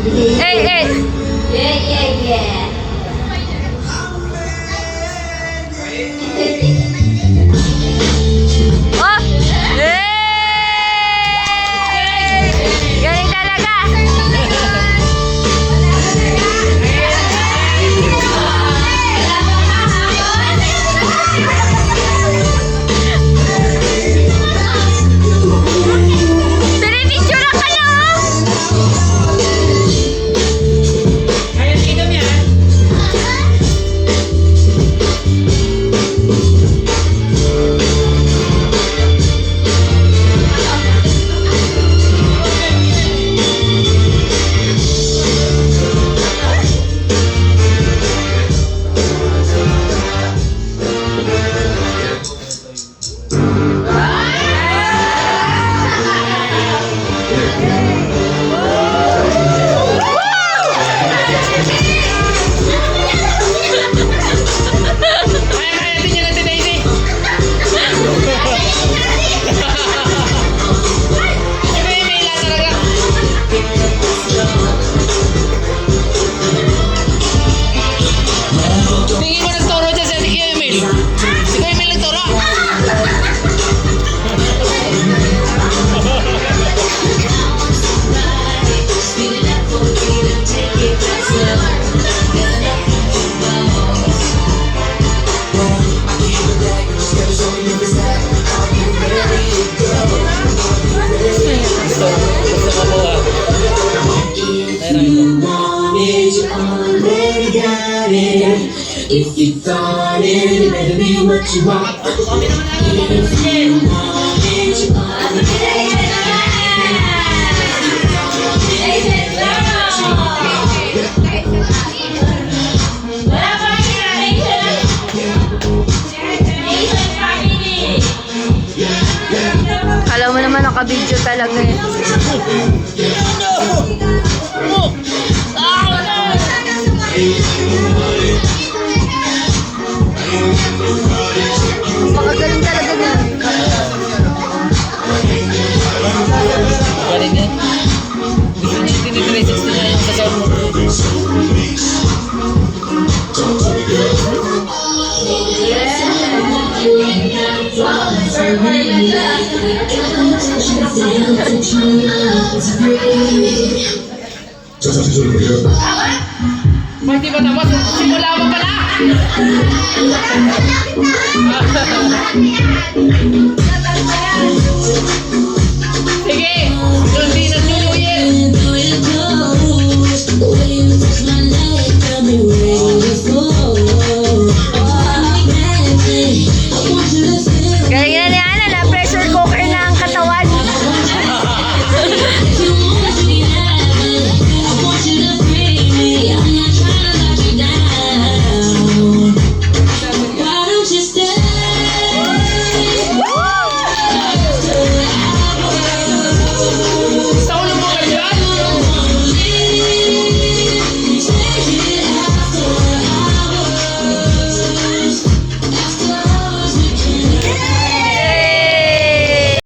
Hey, hey. Yeah. Oh! Hey! Galing talaga. Pinipicture ka na, oh! Tingin mo nagturo dyan sa si Emil. Si Emil nagturo. If you thought it better be what you want. If you want it, you want it. Kala mo naman naka-video talaga eh. Makagaling talaga na. Galing yan. Gusto niya yung tini-360 niya yung kasama mo. Party ba tapos? Simula mo pala! Sige! Doon din ang New Year!